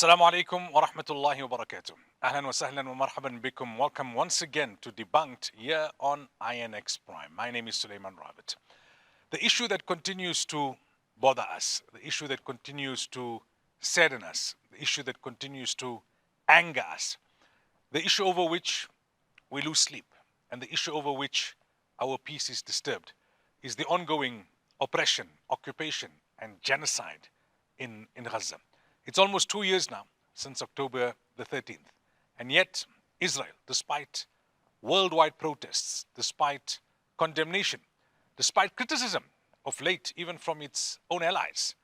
Assalamu alaikum wa rahmatullahi wa barakatuh. Ahlan wa sahlan wa marhaban bikum. Welcome once again to Debunked here on INX Prime. My name is Sulaimaan Ravat. The issue that continues to bother us, the issue that continues to sadden us, the issue that continues to anger us, the issue over which we lose sleep, and the issue over which our peace is disturbed is the ongoing oppression, occupation, and genocide in Gaza. It's almost 2 years now since October the 13th. And yet, Israel, despite worldwide protests, despite condemnation, despite criticism of late, even from its own allies,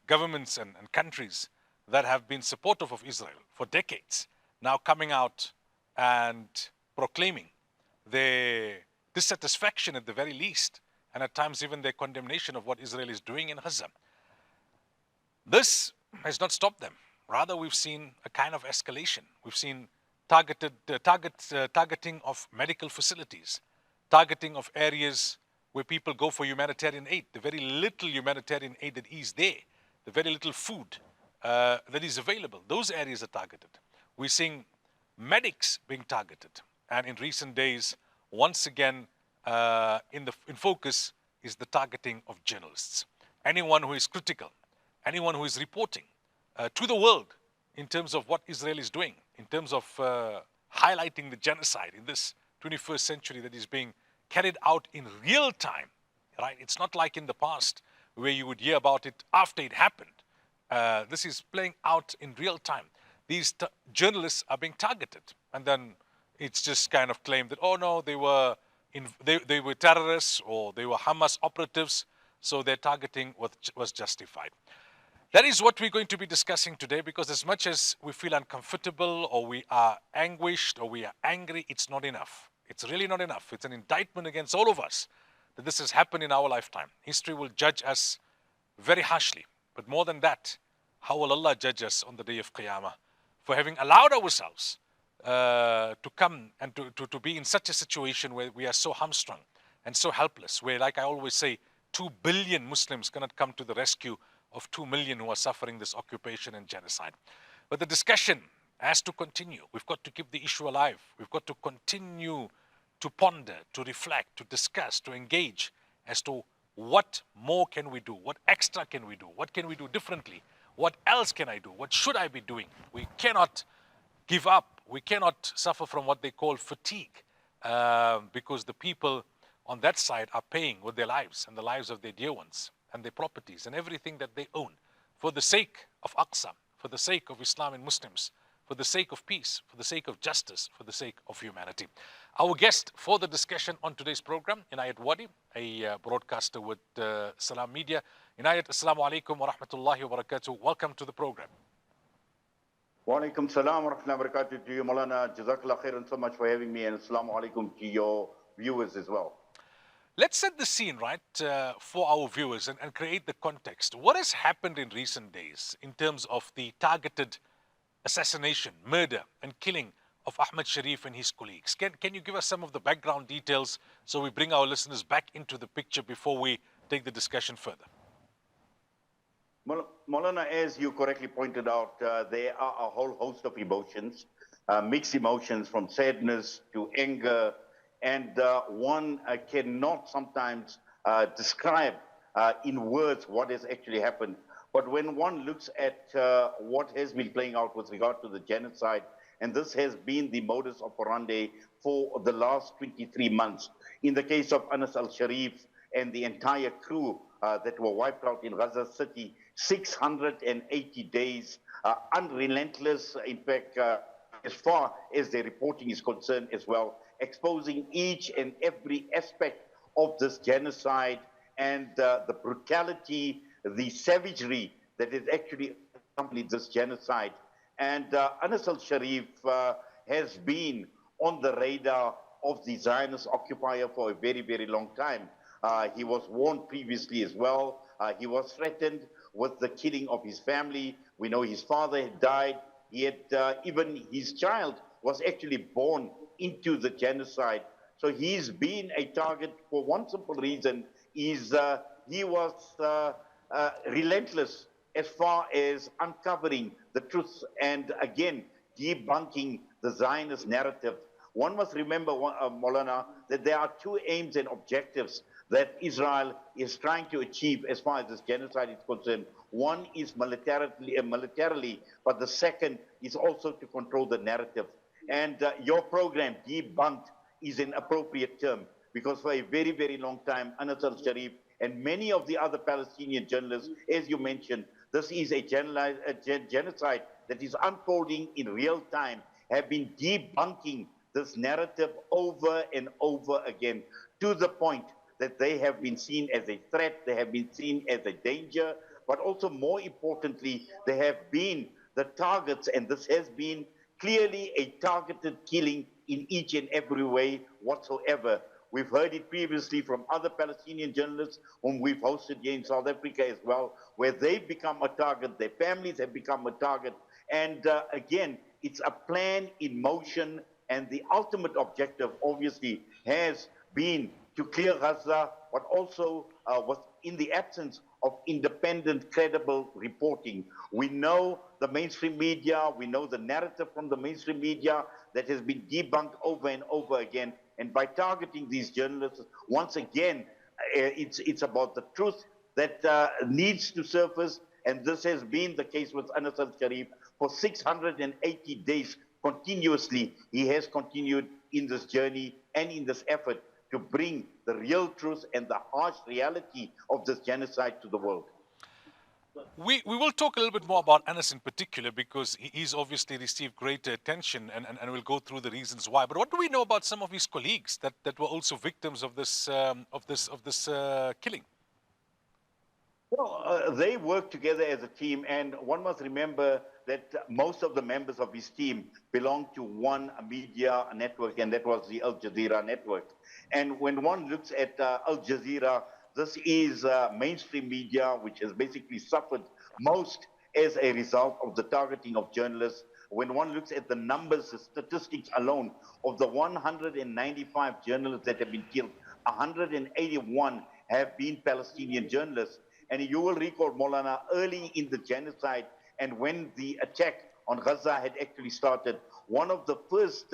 governments and countries that have been supportive of Israel for decades, now coming out and proclaiming their dissatisfaction at the very least, and at times even their condemnation of what Israel is doing in Gaza. This has not stopped them. Rather, we've seen a kind of escalation. We've seen targeting of medical facilities, targeting of areas where people go for humanitarian aid. The very little humanitarian aid that is there, the very little food that is available, those areas are targeted. We're seeing medics being targeted. And in recent days, once again, in focus is the targeting of journalists. Anyone who is critical, anyone who is reporting to the world in terms of what Israel is doing, in terms of highlighting the genocide in this 21st century that is being carried out in real time, right? It's not like in the past where you would hear about it after it happened. This is playing out in real time. These journalists are being targeted, and then it's just kind of claimed that, oh no, they were terrorists or they were Hamas operatives, so their targeting was justified. That is what we're going to be discussing today, because as much as we feel uncomfortable or we are anguished or we are angry, it's not enough. It's really not enough. It's an indictment against all of us that this has happened in our lifetime. History will judge us very harshly. But more than that, how will Allah judge us on the day of Qiyamah for having allowed ourselves to come and to be in such a situation where we are so hamstrung and so helpless, where, like I always say, 2 billion Muslims cannot come to the rescue of 2 million who are suffering this occupation and genocide. But the discussion has to continue. We've got to keep the issue alive. We've got to continue to ponder, to reflect, to discuss, to engage as to what more can we do? What extra can we do? What can we do differently? What else can I do? What should I be doing? We cannot give up. We cannot suffer from what they call fatigue, because the people on that side are paying with their lives and the lives of their dear ones and their properties and everything that they own for the sake of Aqsa, for the sake of Islam and Muslims, for the sake of peace, for the sake of justice, for the sake of humanity. Our guest for the discussion on today's program, Inayet Wadee, a broadcaster with Salam Media. Inayet, assalamu alaikum wa rahmatullahi wa barakatuh. Welcome to the program. Wa alaikum salam wa rahmatullahi wa barakatuh to you, Moulana. Jazakallah khairan so much for having me, and assalamu alaikum to your viewers as well. Let's set the scene, right, for our viewers and create the context. What has happened in recent days in terms of the targeted assassination, murder, and killing of Ahmed Sharif and his colleagues? Can you give us some of the background details so we bring our listeners back into the picture before we take the discussion further? Moulana, as you correctly pointed out, there are a whole host of emotions, mixed emotions from sadness to anger, and one cannot sometimes describe in words what has actually happened. But when one looks at what has been playing out with regard to the genocide, and this has been the modus operandi for the last 23 months, in the case of Anas al-Sharif and the entire crew that were wiped out in Gaza City, 680 days, unrelentless, in fact, as far as their reporting is concerned as well, exposing each and every aspect of this genocide and the brutality, the savagery that has actually accompanied this genocide. And Anas al-Sharif has been on the radar of the Zionist occupier for a very, very long time. He was warned previously as well. He was threatened with the killing of his family. We know his father had died. He had, even his child was actually born into the genocide. So he's been a target for one simple reason, is he was relentless as far as uncovering the truth and again debunking the Zionist narrative. One must remember, Moulana, that there are two aims and objectives that Israel is trying to achieve as far as this genocide is concerned. One is militarily, but the second is also to control the narrative. And your program, Debunked, is an appropriate term because for a very, very long time, Anas al-Sharif and many of the other Palestinian journalists, as you mentioned, this is a genocide that is unfolding in real time, have been debunking this narrative over and over again to the point that they have been seen as a threat, they have been seen as a danger, but also more importantly, they have been the targets, and this has been clearly a targeted killing in each and every way whatsoever. We've heard it previously from other Palestinian journalists whom we've hosted here in South Africa as well, where they've become a target, their families have become a target, and again, it's a plan in motion, and the ultimate objective obviously has been to clear Gaza, but also was in the absence of independent, credible reporting. We know the mainstream media, we know the narrative from the mainstream media that has been debunked over and over again. And by targeting these journalists, once again, it's about the truth that needs to surface. And this has been the case with Anas al-Sharif for 680 days continuously. He has continued in this journey and in this effort to bring the real truth and the harsh reality of this genocide to the world. We will talk a little bit more about Anas in particular because he's obviously received great attention and we'll go through the reasons why. But what do we know about some of his colleagues that were also victims of this killing? Well, they work together as a team, and one must remember that most of the members of his team belong to one media network, and that was the Al Jazeera network. And when one looks at Al Jazeera, this is mainstream media, which has basically suffered most as a result of the targeting of journalists. When one looks at the numbers, the statistics alone, of the 195 journalists that have been killed, 181 have been Palestinian journalists. And you will recall, Moulana, early in the genocide and when the attack on Gaza had actually started, one of the first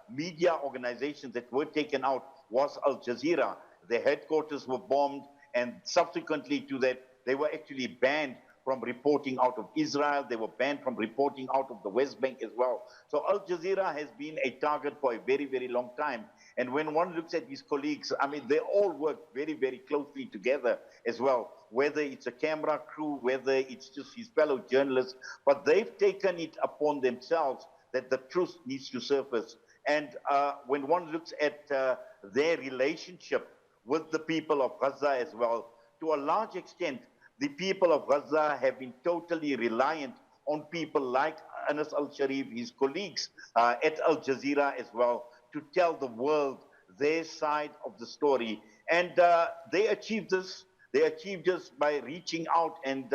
media organizations that were taken out was Al Jazeera. Their headquarters were bombed, and subsequently to that, they were actually banned from reporting out of Israel. They were banned from reporting out of the West Bank as well. So Al Jazeera has been a target for a very, very long time. And when one looks at his colleagues, I mean, they all work very, very closely together as well, whether it's a camera crew, whether it's just his fellow journalists, but they've taken it upon themselves that the truth needs to surface. And when one looks at their relationship with the people of Gaza as well, to a large extent, the people of Gaza have been totally reliant on people like Anas al-Sharif, his colleagues at Al Jazeera as well, to tell the world their side of the story. And they achieved this. They achieved this by reaching out and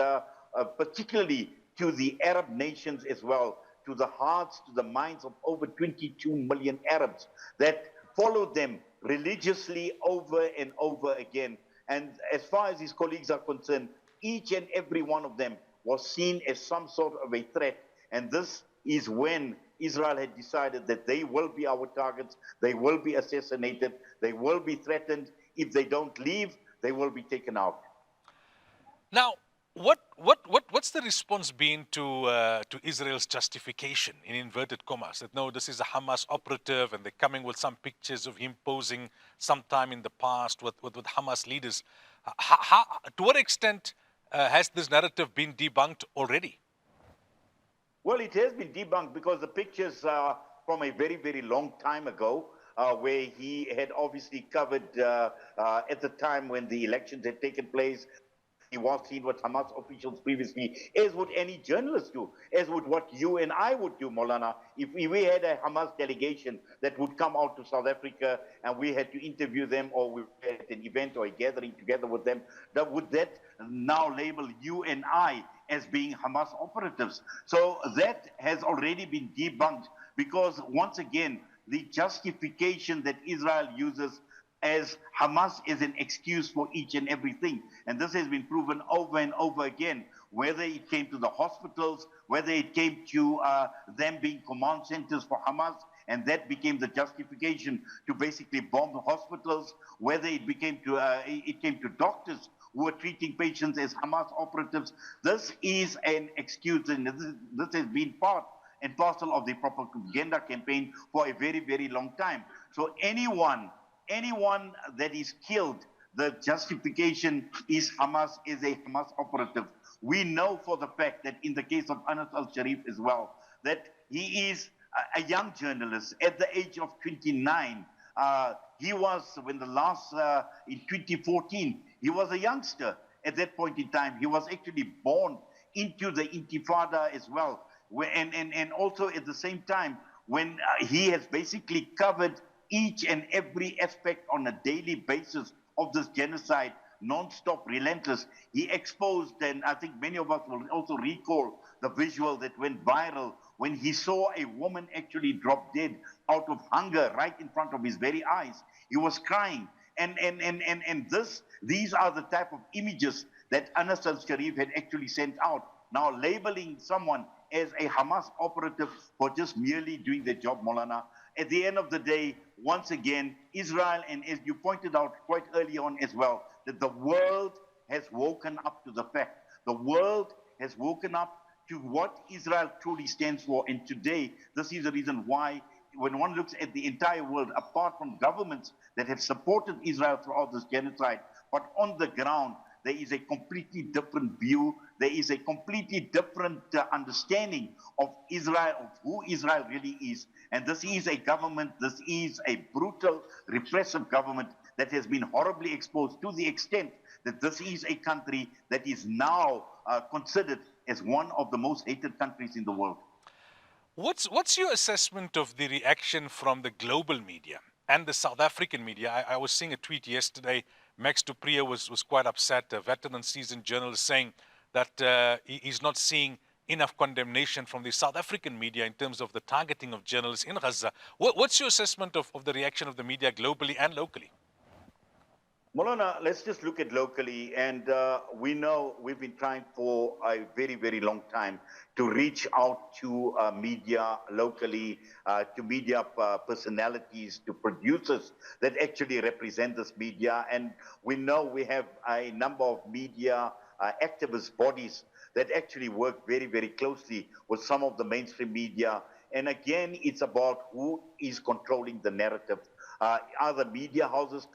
particularly to the Arab nations as well, to the hearts, to the minds of over 22 million Arabs that followed them religiously over and over again. And as far as his colleagues are concerned, each and every one of them was seen as some sort of a threat. And this is when Israel had decided that they will be our targets, they will be assassinated, they will be threatened. If they don't leave, they will be taken out. Now, what's the response been to Israel's justification, in inverted commas, that no, this is a Hamas operative and they're coming with some pictures of him posing sometime in the past with Hamas leaders? To what extent has this narrative been debunked already? Well, it has been debunked because the pictures are from a very, very long time ago, where he had obviously covered at the time when the elections had taken place. He was seen with Hamas officials previously, as would any journalist do, as would what you and I would do, Moulana. If we had a Hamas delegation that would come out to South Africa and we had to interview them, or we had an event or a gathering together with them, would that now label you and I as being Hamas operatives? So that has already been debunked because, once again, the justification that Israel uses as Hamas is an excuse for each and everything. And this has been proven over and over again. whether it came to the hospitals, whether it came to them being command centers for Hamas, and that became the justification to basically bomb the hospitals, whether it came to doctors who were treating patients as Hamas operatives. This is an excuse, and this has been part and parcel of the propaganda campaign for a very, very long time. So anyone that is killed, the justification is Hamas is a Hamas operative. We know for the fact that in the case of Anas al-Sharif as well, that he is a young journalist at the age of 29. He was, when the last, in 2014, he was a youngster at that point in time. He was actually born into the Intifada as well. And also at the same time, when he has basically covered each and every aspect on a daily basis of this genocide, non-stop, relentless. He exposed, and I think many of us will also recall the visual that went viral when he saw a woman actually drop dead out of hunger right in front of his very eyes. He was crying. And these are the type of images that Anas al-Sharif had actually sent out. Now labeling someone as a Hamas operative for just merely doing their job, Moulana. At the end of the day, once again, Israel, and as you pointed out quite early on as well, that the world has woken up to the fact. The world has woken up to what Israel truly stands for. And today, this is the reason why, when one looks at the entire world, apart from governments that have supported Israel throughout this genocide, but on the ground, there is a completely different view. There is a completely different understanding of Israel, of who Israel really is. And this is a government, this is a brutal, repressive government that has been horribly exposed to the extent that this is a country that is now considered as one of the most hated countries in the world. What's your assessment of the reaction from the global media and the South African media? I was seeing a tweet yesterday. Max du Preez was quite upset, a veteran seasoned journalist, saying that he's not seeing enough condemnation from the South African media in terms of the targeting of journalists in Gaza. What's your assessment of the reaction of the media globally and locally? Moulana, let's just look at locally, and we know we've been trying for a very, very long time to reach out to media locally, to media personalities, to producers that actually represent this media. And we know we have a number of media activist bodies that actually work very, very closely with some of the mainstream media. And again, it's about who is controlling the narrative. Are the media houses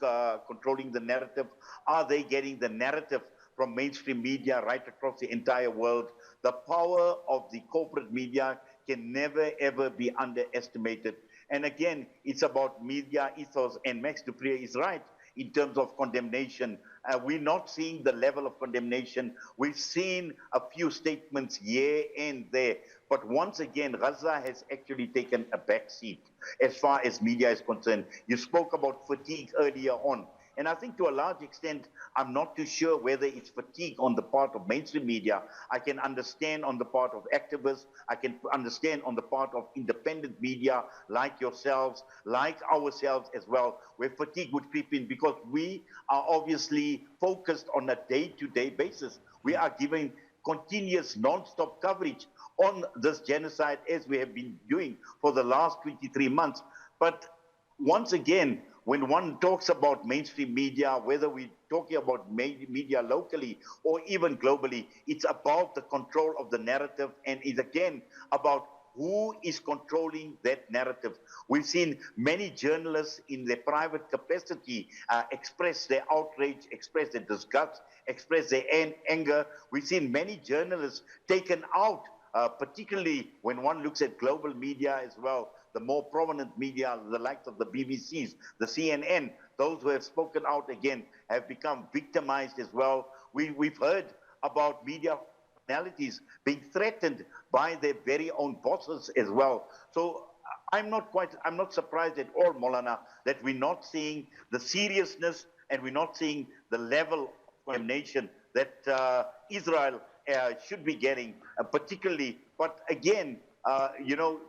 controlling the narrative? Are they getting the narrative from mainstream media right across the entire world? The power of the corporate media can never, ever be underestimated. And again, it's about media ethos, and Max du Preez is right in terms of condemnation. We're not seeing the level of condemnation. We've seen a few statements here and there. But once again, Gaza has actually taken a back seat as far as media is concerned. You spoke about fatigue earlier on. And I think to a large extent, I'm not too sure whether it's fatigue on the part of mainstream media. I can understand on the part of activists. I can understand on the part of independent media like yourselves, like ourselves as well, where fatigue would creep in because we are obviously focused on a day-to-day basis. We are giving continuous non-stop coverage on this genocide as we have been doing for the last 23 months. But once again, when one talks about mainstream media, whether we're talking about media locally or even globally, it's about the control of the narrative, and it's again about who is controlling that narrative. We've seen many journalists in their private capacity express their outrage, express their disgust, express their anger. We've seen many journalists taken out, particularly when one looks at global media as well. The more prominent media, the likes of the BBCs, the CNN, those who have spoken out again have become victimized as well. We've heard about media personalities being threatened by their very own bosses as well. So I'm not surprised at all, Moulana, that we're not seeing the seriousness and we're not seeing the level of condemnation that Israel should be getting, particularly. But again,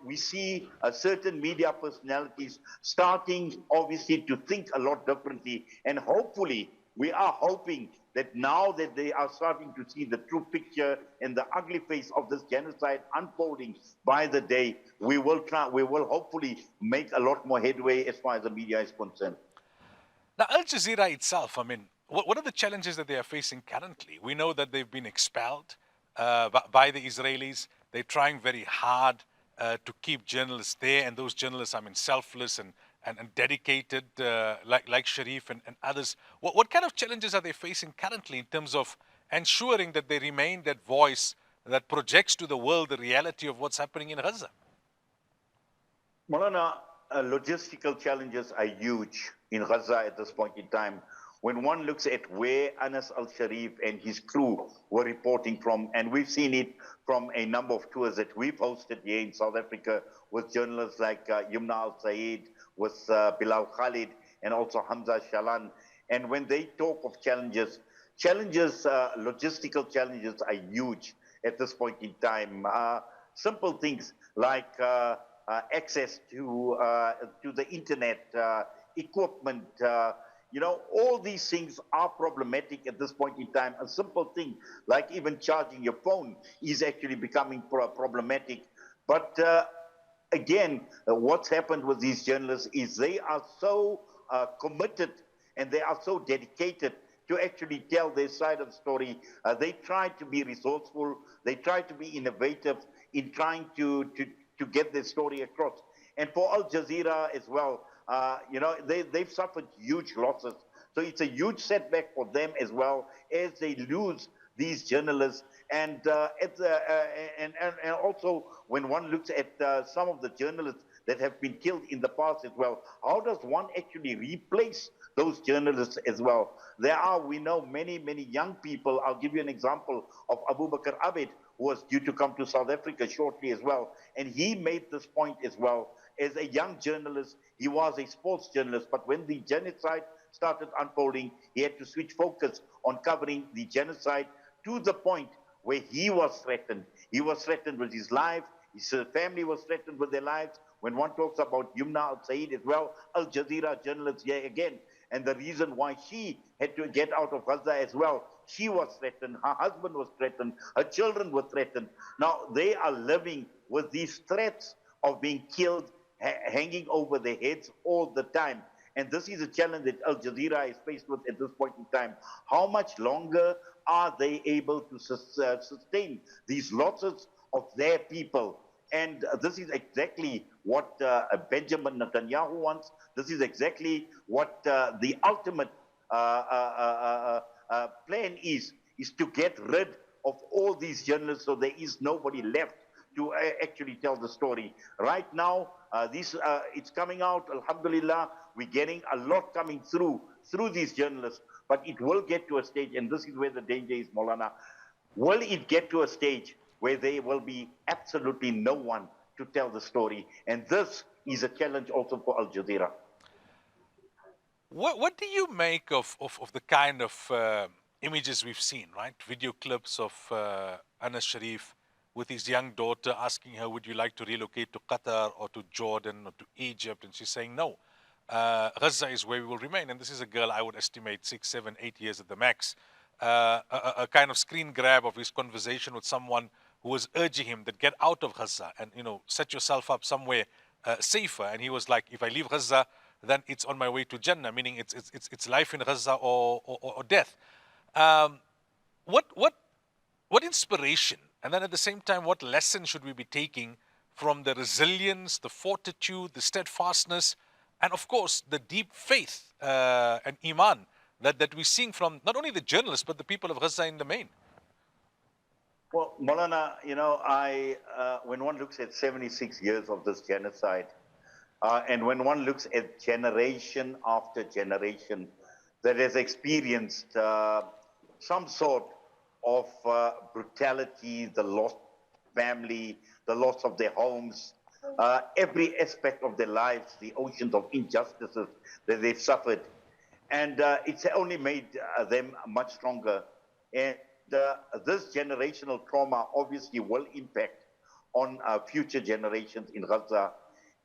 we see certain media personalities starting, obviously, to think a lot differently. And hopefully, we are hoping that now that they are starting to see the true picture and the ugly face of this genocide unfolding by the day, we will hopefully make a lot more headway as far as the media is concerned. Now, Al Jazeera itself, I mean, what are the challenges that they are facing currently? We know that they've been expelled by the Israelis. They're trying very hard to keep journalists there, and those journalists, I mean, selfless and dedicated, like Sharif and others. What kind of challenges are they facing currently in terms of ensuring that they remain that voice that projects to the world the reality of what's happening in Gaza? Moulana, logistical challenges are huge in Gaza at this point in time. When one looks at where Anas al-Sharif and his crew were reporting from, and we've seen it from a number of tours that we've hosted here in South Africa with journalists like Yumna al-Said, with Bilal Khalid, and also Hamza Shalan. And when they talk of challenges, logistical challenges are huge at this point in time. Simple things like access to the internet, equipment, all these things are problematic at this point in time. A simple thing like even charging your phone is actually becoming problematic. But again, what's happened with these journalists is they are so committed and they are so dedicated to actually tell their side of the story. They try to be resourceful. They try to be innovative in trying to get their story across. And for Al Jazeera as well, they've suffered huge losses. So it's a huge setback for them as well as they lose these journalists. And also when one looks at some of the journalists that have been killed in the past as well, how does one actually replace those journalists as well? We know many, many young people. I'll give you an example of Abu Bakr Abed, who was due to come to South Africa shortly as well. And he made this point as well. As a young journalist, he was a sports journalist, but when the genocide started unfolding, he had to switch focus on covering the genocide to the point where he was threatened. He was threatened with his life. His family was threatened with their lives. When one talks about Yumna al-Said as well, Al Jazeera journalist here again, and the reason why she had to get out of Gaza as well, she was threatened, her husband was threatened, her children were threatened. Now they are living with these threats of being killed hanging over their heads all the time. And this is a challenge that Al Jazeera is faced with at this point in time. How much longer are they able to sustain these losses of their people? And this is exactly what Benjamin Netanyahu wants. This is exactly what the ultimate plan is to get rid of all these journalists so there is nobody left to actually tell the story. Right now, it's coming out, alhamdulillah, we're getting a lot coming through these journalists, but it will get to a stage, and this is where the danger is, Moulana. Will it get to a stage where there will be absolutely no one to tell the story? And this is a challenge also for Al Jazeera. What do you make of the kind of images we've seen, right? Video clips of Anas Sharif with his young daughter asking her, would you like to relocate to Qatar or to Jordan or to Egypt? And she's saying, no, Gaza is where we will remain. And this is a girl I would estimate 6, 7, 8 years at the max. A kind of screen grab of his conversation with someone who was urging him that get out of Gaza and, set yourself up somewhere safer. And he was like, if I leave Gaza, then it's on my way to Jannah, meaning it's life in Gaza or death. What inspiration, and then at the same time, what lesson should we be taking from the resilience, the fortitude, the steadfastness, and of course, the deep faith and iman that we're seeing from not only the journalists, but the people of Gaza in the main? Well, Moulana, when one looks at 76 years of this genocide, and when one looks at generation after generation that has experienced some sort of brutality, the loss of family, the loss of their homes, every aspect of their lives, the oceans of injustices that they've suffered. And it's only made them much stronger. And this generational trauma obviously will impact on future generations in Gaza.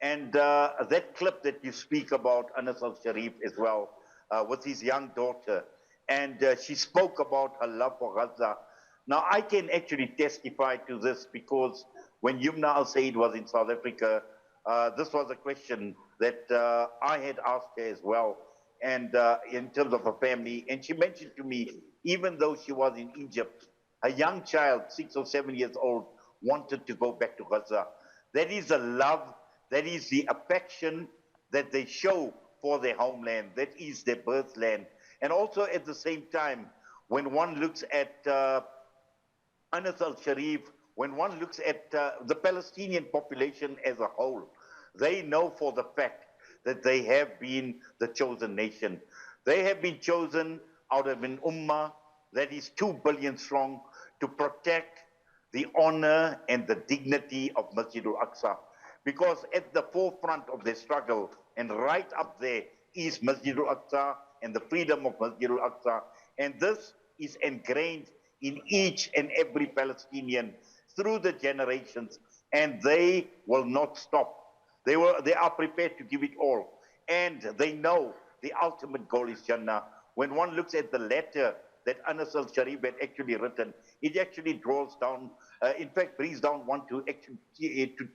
And that clip that you speak about, Anas al-Sharif as well, with his young daughter, and she spoke about her love for Gaza. Now, I can actually testify to this because when Yumna Al Sayed was in South Africa, this was a question that I had asked her as well, and in terms of her family. And she mentioned to me, even though she was in Egypt, a young child, 6 or 7 years old, wanted to go back to Gaza. That is the love, that is the affection that they show for their homeland, that is their birthland. And also at the same time, when one looks at Anas al-Sharif, when one looks at the Palestinian population as a whole, they know for the fact that they have been the chosen nation. They have been chosen out of an ummah that is 2 billion strong to protect the honor and the dignity of Masjid al-Aqsa. Because at the forefront of their struggle and right up there is Masjid al-Aqsa and the freedom of Masjid al-Aqsa. And this is ingrained in each and every Palestinian through the generations, and they will not stop. They are prepared to give it all. And they know the ultimate goal is Jannah. When one looks at the letter that Anas al-Sharif had actually written, it actually draws down, in fact, brings down one to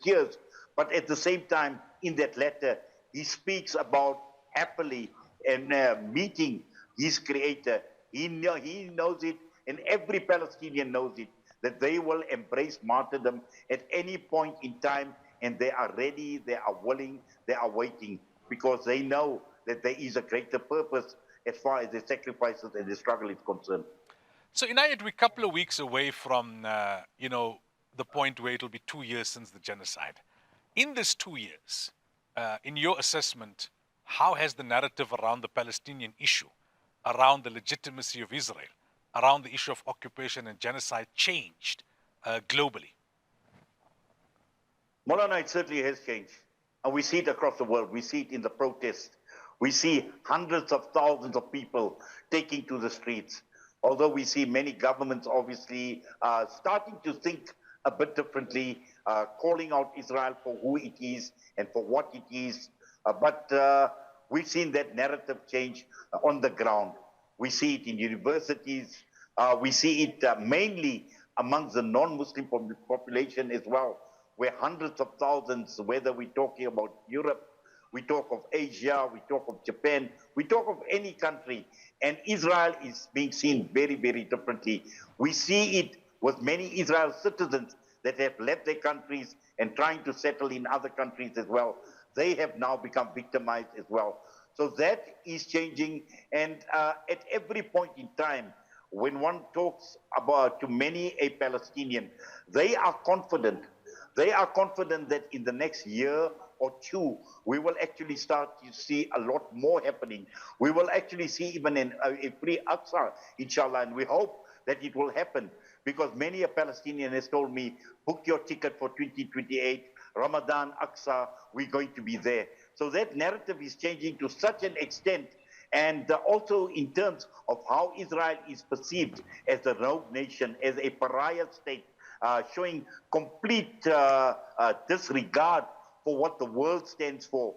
tears. But at the same time, in that letter, he speaks about happily and meeting his creator. He knows it, and every Palestinian knows it, that they will embrace martyrdom at any point in time, and they are ready, they are willing, they are waiting, because they know that there is a greater purpose as far as the sacrifices and the struggle is concerned. So, Inayet, we're a couple of weeks away from, the point where it'll be 2 years since the genocide. In this 2 years, in your assessment, how has the narrative around the Palestinian issue, around the legitimacy of Israel, around the issue of occupation and genocide changed globally? Moulana, it certainly has changed. And we see it across the world. We see it in the protests. We see hundreds of thousands of people taking to the streets. Although we see many governments obviously starting to think a bit differently, calling out Israel for who it is and for what it is. But we've seen that narrative change on the ground. We see it in universities. We see it mainly amongst the non-Muslim population as well, where hundreds of thousands, whether we're talking about Europe, we talk of Asia, we talk of Japan, we talk of any country, and Israel is being seen very, very differently. We see it with many Israel citizens that have left their countries and trying to settle in other countries as well. They have now become victimized as well. So that is changing, and at every point in time, when one talks about to many a Palestinian, they are confident. They are confident that in the next year or two, we will actually start to see a lot more happening. We will actually see even a free Aqsa, inshallah, and we hope that it will happen, because many a Palestinian has told me, book your ticket for 2028, Ramadan, Aqsa, we're going to be there. So that narrative is changing to such an extent, and also in terms of how Israel is perceived as a rogue nation, as a pariah state, showing complete disregard for what the world stands for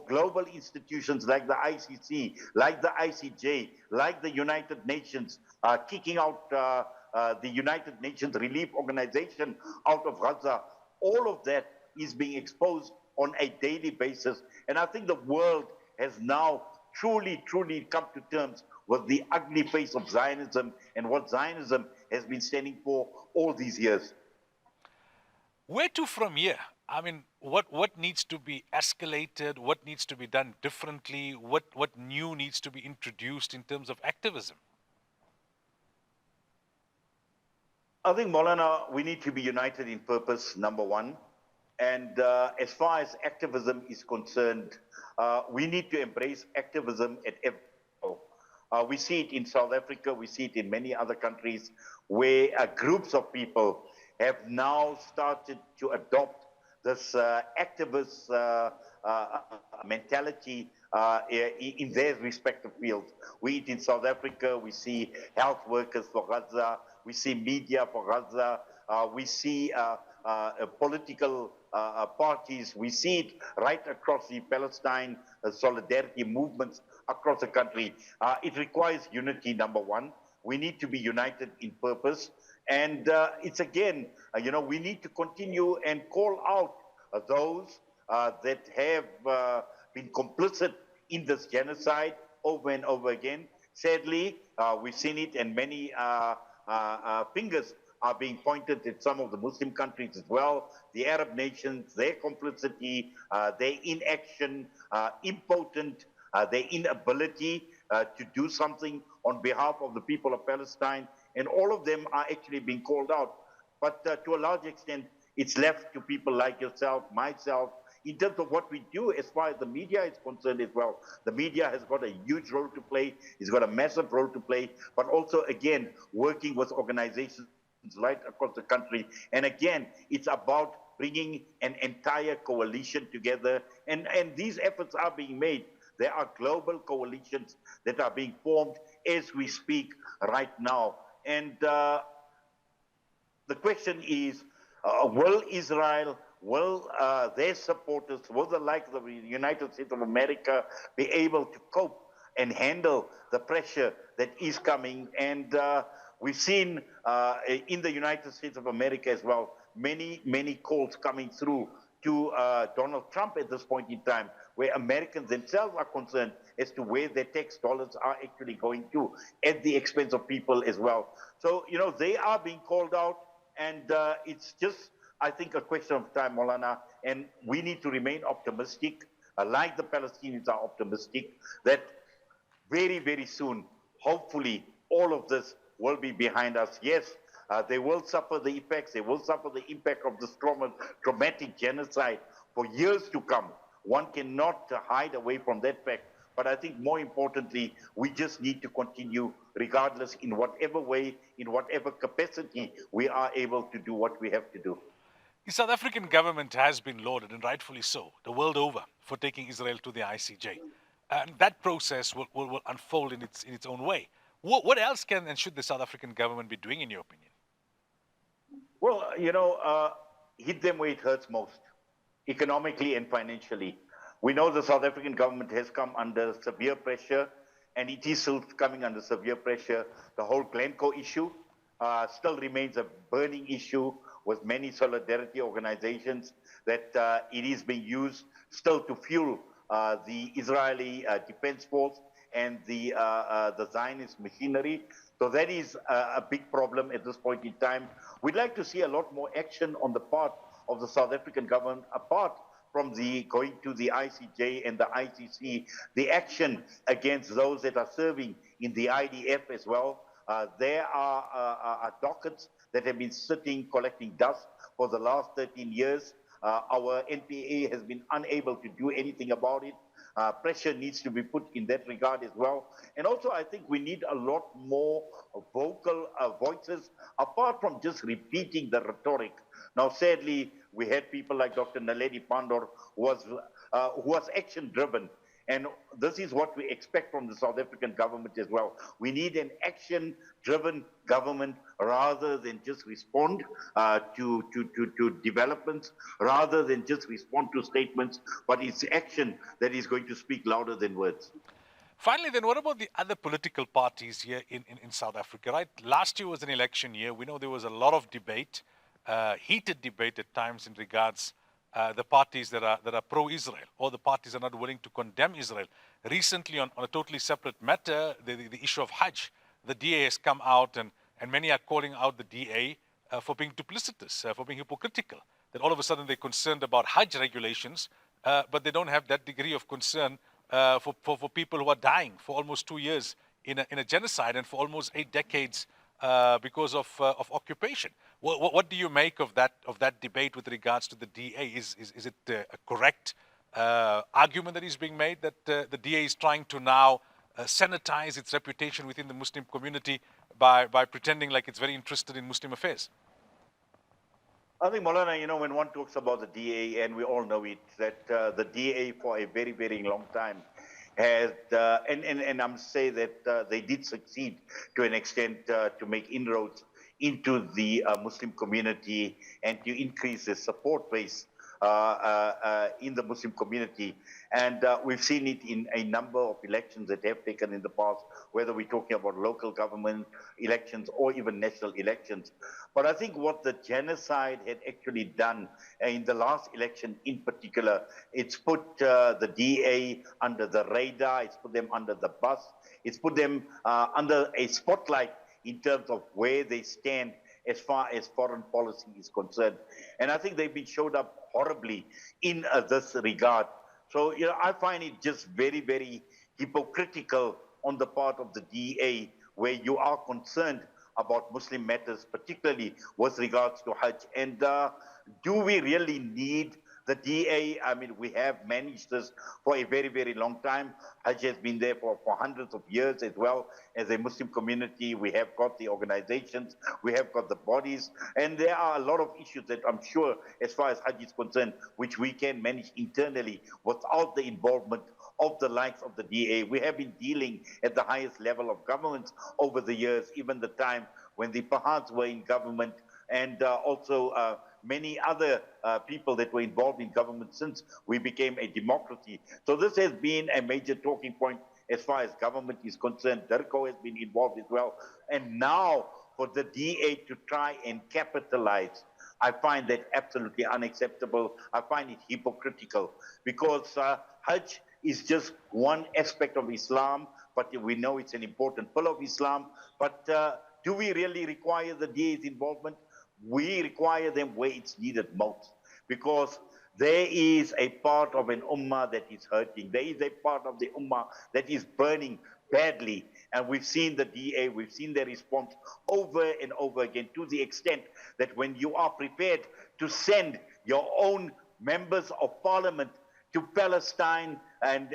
global institutions like the ICC, like the ICJ, like the United Nations, kicking out the United Nations Relief Organization out of Gaza. All of that is being exposed on a daily basis. And I think the world has now truly, truly come to terms with the ugly face of Zionism and what Zionism has been standing for all these years. Where to from here? I mean, what needs to be escalated? What needs to be done differently? What new needs to be introduced in terms of activism? I think, Moulana, we need to be united in purpose, number one. And as far as activism is concerned, we need to embrace activism at every level. We see it in South Africa, we see it in many other countries, where groups of people have now started to adopt this activist mentality in their respective fields. We in South Africa, we see health workers for Gaza, we see media for Gaza, we see political parties, we see it right across the Palestine solidarity movements across the country. It requires unity, number one. We need to be united in purpose. And it's again, we need to continue and call out those that have been complicit in this genocide over and over again. Sadly, we've seen it, and many fingers are being pointed at some of the Muslim countries as well, the Arab nations, their complicity, their inaction, impotent, their inability to do something on behalf of the people of Palestine, and all of them are actually being called out. But to a large extent, it's left to people like yourself, myself, in terms of what we do as far as the media is concerned as well. The media has got a huge role to play, it's got a massive role to play, but also, again, working with organizations right across the country. And again, it's about bringing an entire coalition together. And these efforts are being made. There are global coalitions that are being formed as we speak right now. And the question is, will Israel, will their supporters, will the likes of the United States of America be able to cope and handle the pressure that is coming? And we've seen in the United States of America as well, many calls coming through to Donald Trump at this point in time, where Americans themselves are concerned as to where their tax dollars are actually going to, at the expense of people as well. So, they are being called out, and it's just, I think, a question of time, Moulana, and we need to remain optimistic, like the Palestinians are optimistic, that very, very soon, hopefully, all of this will be behind us. Yes, they will suffer the effects, they will suffer the impact of this traumatic genocide for years to come. One cannot hide away from that fact. But I think more importantly, we just need to continue regardless, in whatever way, in whatever capacity we are able to do what we have to do. The South African government has been lauded, and rightfully so, the world over, for taking Israel to the ICJ. And that process will unfold in its own way. What else can and should the South African government be doing, in your opinion? Well, hit them where it hurts most, economically and financially. We know the South African government has come under severe pressure, and it is still coming under severe pressure. The whole Glencoe issue still remains a burning issue with many solidarity organizations, that it is being used still to fuel the Israeli Defense Force and the Zionist machinery. So that is a big problem at this point in time. We'd like to see a lot more action on the part of the South African government, apart from the going to the ICJ and the ICC, the action against those that are serving in the IDF as well. There are dockets that have been sitting, collecting dust for the last 13 years. Our NPA has been unable to do anything about it. Pressure needs to be put in that regard as well. And also, I think we need a lot more vocal voices, apart from just repeating the rhetoric. Now, sadly, we had people like Dr. Naledi Pandor, who was action-driven. And this is what we expect from the South African government as well. We need an action-driven government rather than just respond to developments, rather than just respond to statements, but it's action that is going to speak louder than words. Finally, then, what about the other political parties here in South Africa, right? Last year was an election year. We know there was a lot of debate, heated debate at times in regards the parties that are pro-Israel, or the parties are not willing to condemn Israel. Recently, on a totally separate matter, the issue of Hajj, the DA has come out, and many are calling out the DA for being duplicitous, for being hypocritical, that all of a sudden they're concerned about Hajj regulations, but they don't have that degree of concern for people who are dying for almost 2 years in a genocide, and for almost 8 decades because of occupation. What do you make of that debate with regards to the DA? Is it a correct argument that is being made that the DA is trying to now sanitize its reputation within the Muslim community by pretending like it's very interested in Muslim affairs? I think, Moulana, when one talks about the DA, and we all know it, that the DA for a very, very long time has, and I'm saying that they did succeed to an extent to make inroads into the Muslim community and to increase the support base in the Muslim community. And we've seen it in a number of elections that have taken in the past, whether we're talking about local government elections or even national elections. But I think what the genocide had actually done in the last election in particular, it's put the DA under the radar, it's put them under the bus, it's put them under a spotlight in terms of where they stand as far as foreign policy is concerned. And I think they've been showed up horribly in this regard. So, I find it just very, very hypocritical on the part of the DA, where you are concerned about Muslim matters, particularly with regards to Hajj. And do we really need the DA? I mean, we have managed this for a very, very long time. Hajj has been there for hundreds of years as well. As a Muslim community, we have got the organizations, we have got the bodies, and there are a lot of issues that I'm sure, as far as Hajj is concerned, which we can manage internally without the involvement of the likes of the DA. We have been dealing at the highest level of government over the years, even the time when the Pahads were in government, and also many other people that were involved in government since we became a democracy. So this has been a major talking point as far as government is concerned. DIRCO has been involved as well. And now for the DA to try and capitalize, I find that absolutely unacceptable. I find it hypocritical, because Hajj is just one aspect of Islam, but we know it's an important pillar of Islam. But do we really require the DA's involvement? We require them where it's needed most, because there is a part of an ummah that is hurting. There is a part of the ummah that is burning badly. And we've seen the DA, we've seen their response over and over again, to the extent that when you are prepared to send your own members of parliament to Palestine and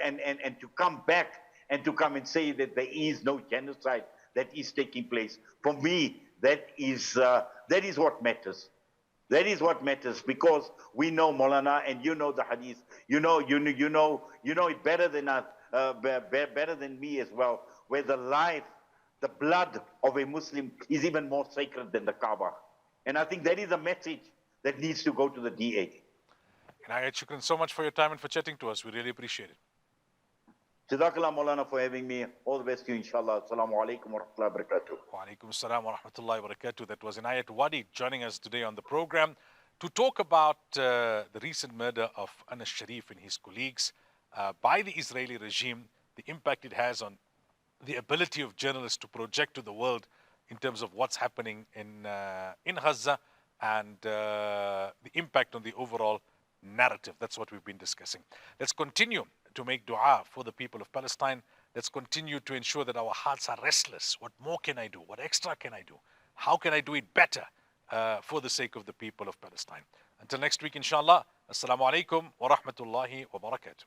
to come back and to come and say that there is no genocide that is taking place, for me, that is what matters. That is what matters, because we know, Moulana, and you know the hadith. You know it better than us, better than me as well. Where the life, the blood of a Muslim is even more sacred than the Kaaba. And I think that is a message that needs to go to the DA. Inayet, shukran so much for your time and for chatting to us. We really appreciate it. Jazakallah, Moulana, for having me. All the best to you, inshallah. Assalamu alaikum wa rahmatullahi wa barakatuh. Wa alaikum assalam wa rahmatullahi wa barakatuh. That was Inayet Wadee joining us today on the program to talk about the recent murder of Anas Sharif and his colleagues by the Israeli regime, the impact it has on the ability of journalists to project to the world in terms of what's happening in Gaza, and the impact on the overall narrative. That's what we've been discussing. Let's continue to make dua for the people of Palestine. Let's continue to ensure that our hearts are restless. What more can I do? What extra can I do? How can I do it better for the sake of the people of Palestine? Until next week, inshallah. Assalamu alaikum wa rahmatullahi wa barakatuh.